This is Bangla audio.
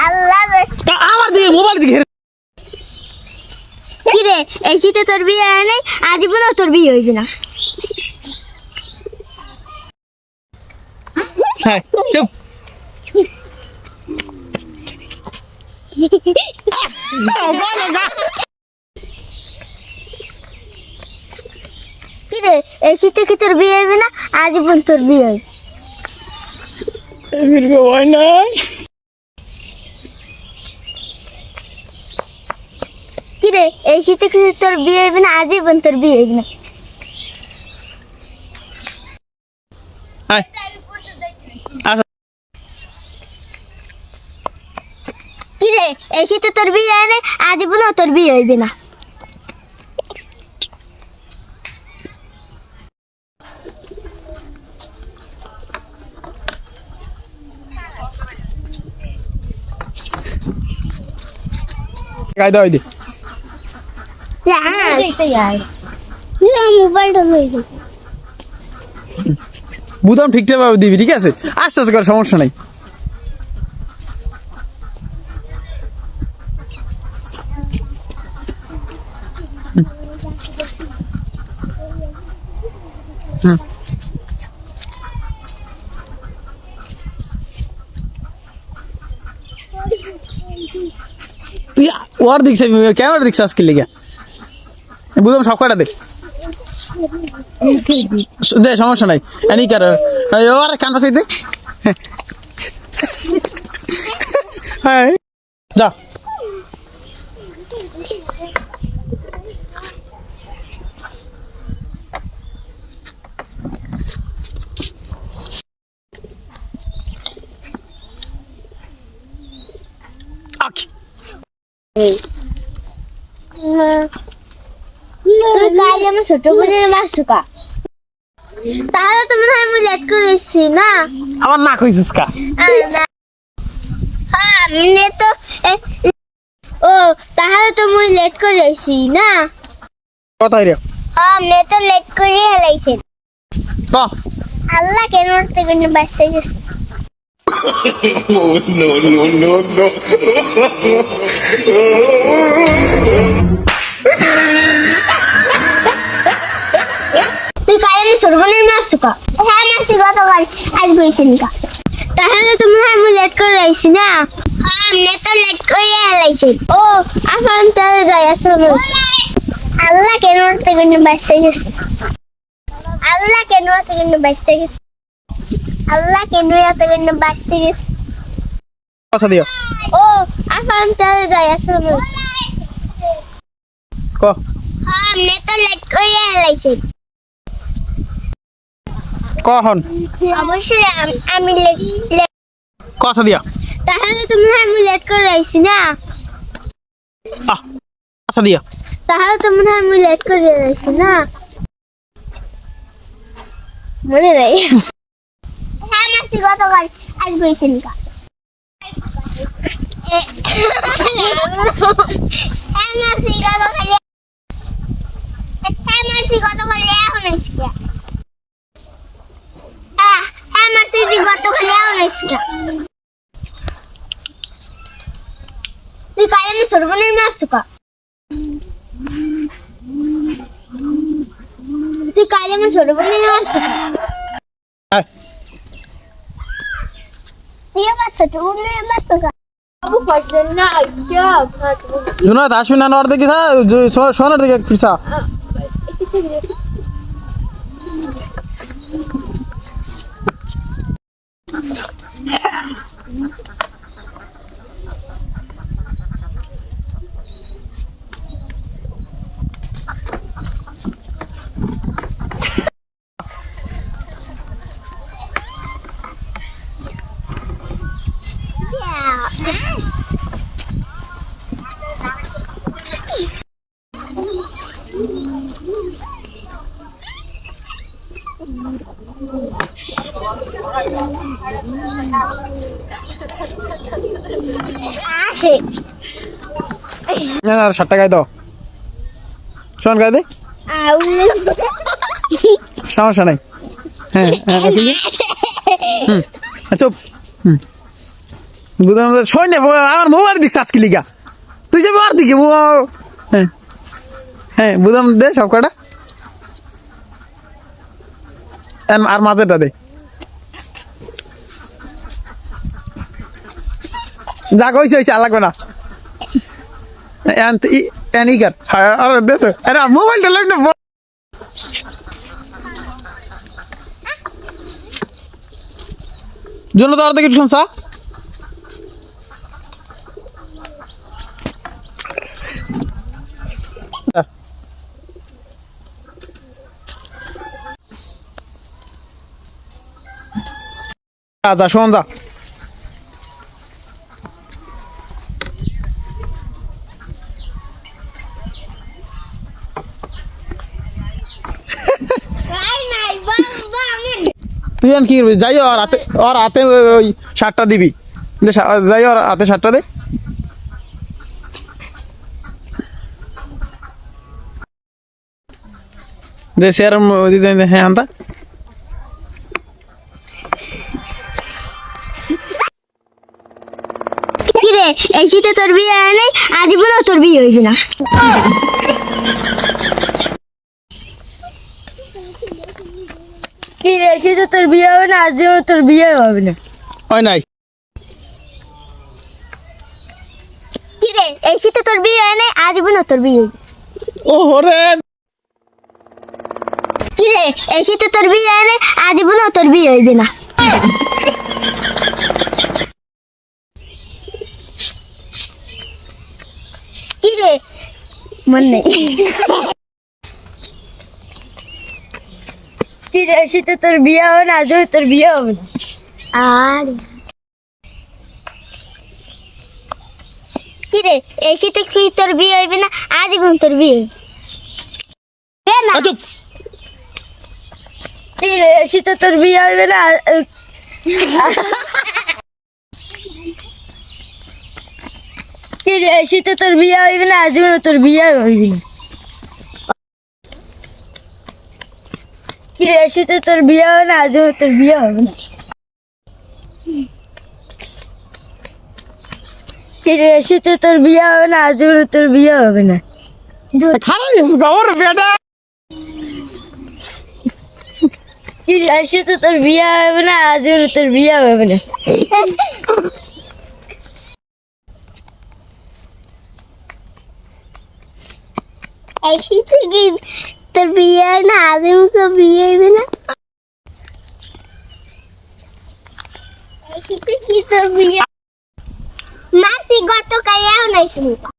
আল্লাহ আমার দিকে মোবাইল দিকে কি রে এই শীতে তোর বিয়ে হয় নাই আজীবন তোর বিয়ে হইবে না হ্যাঁ চুপ কি রে এই শীতে কি তোর বিয়ে হইবে না আজীবন তোর বিয়ে হইবে ভয় নাই কি রে এই শীতে কি তোর বিয়ে হইবে না আজীবন তোর বিয়ে হইবে না কি রে এই শীতে তোর বিয়ে হয় নাই আজীবন তোর বিয়ে হইবে না কায়দা হই দি মোবাইলটা লই যাও বুদাম ঠিকঠাক ভাবে দিবি ঠিক আছে আস্তে আস্তে কর সমস্যা নাই তুই ওর দেখছিস ক্যামেরা দেখছিস আজকে লিগা বুঝলাম সব কটা দে দে সমস্যা নাই এনি কার ওর কান পাশে দে হ্যাঁ যা তুই কাল আমার ছোট বোনের মাসুকা তাহলে তো মনে হয় আমি লেট করেছি না আমার না কইছিস কা আমি তো ও তাহলে তো মুই লেট করেছি না কথাই রে আমি তো লেট করে হেলাইছি ক আল্লাহ কেন উঠতে কোন বাসে গেছে তুই কালে সর্বনের মাসুকা হ্যাঁ মাসি গতকাল আজ বইছেন কা তাহলে তুমি আমি লেট করে আইছি না আমি তো লেট করে হেলাইছি ও এখন তাহলে যাই আসলে আল্লাহ কেন উঠতে কোন বাসে গেছে আল্লাহ কেন উঠতে কোন বাসে গেছে আল্লাহ কেন উঠতে কোন বাসে গেছে কথা দিও ও এখন তাহলে যাই আসলে ক আমি তো লেট করে হেলাইছি কখন অবশ্যই আমি কথা দিয়া তাহলে তুমি আমি লেট করে আইছি না কথা দিয়া তাহলে তো মনে হয় আমি লেট করে আইছি না মনে নেই হ্যাঁ মাসি গতকাল আজ বইছেন কা হ্যাঁ মাসি গতকাল এখন আইছি গতকাল এখন আইছি তুই কালে সর্বনের মাসুকা তুই কালে আমার সর্বনের মাসুকা তুই আমার সর্বনের মাসুকা আবু পড়ছেন না আচ্ছা দুনা আসবি না নর দেখি সোনার দিকে পিছা আসে না না 60 টাকায় দাও শোন গায় দে সমস্যা নাই হ্যাঁ চুপ বুঝলাম শোন না আমার মোবাইল দিক আজকে লিগা তুই যাবি আর দিকে হ্যাঁ হ্যাঁ বুঝলাম দে সব কটা আর মাঝেটা দে যা কইছে হয়েছে আর লাগবে না ইগার আর দেখ আরে মোবাইলটা লাগ না জন্য তো আর দেখি শুনছা যা শোন যা তুই কি করবি যাই ওর হাতে ওই শার্টটা দিবি যাই ওর হাতে শার্টটা দে দে স্যার হ্যাঁ আনতা কিরে এই শীতে তোর বিয়ে হয় নাই আজীবনও তোর বিয়ে হইবে না কি রে এসে তোর বিয়ে হবে না আজ তোর বিয়ে হবে না হয় নাই কিরে এই শীতে তোর বিয়ে হয় নাই আজীবনও তোর বিয়ে হইবে ও হরে কিরে এই শীতে তোর বিয়ে হয় নাই আজীবনও তোর বিয়ে হইবে না কিরে মন নেই কি রে এসে তোর বিয়ে হবে না আজ তোর বিয়ে হবে না আর কিরে এই শীতে কি তোর বিয়ে হইবে না আজীবন তোর বিয়ে হইবে না চুপ কি রে এসে তোর বিয়ে হবে না কি রে এসে তোর বিয়ে হইবে না আজীবন তোর বিয়ে হইবে না কি রে এসে তোর বিয়ে হবে না আজীবন তোর বিয়ে হবে না কি রে এসে তোর বিয়ে হবে না আজীবন তোর বিয়ে হবে না খারাপ খবর বেটা কি রে এসে তোর বিয়ে হবে না আজীবন তোর বিয়ে হবে না এই শীতে কি তোর বিয়ে হয় না আজীবন তোর বিয়ে হইবে না এই শীতে কি তোর বিয়ে মাসি গতকাল এও নাই শুনি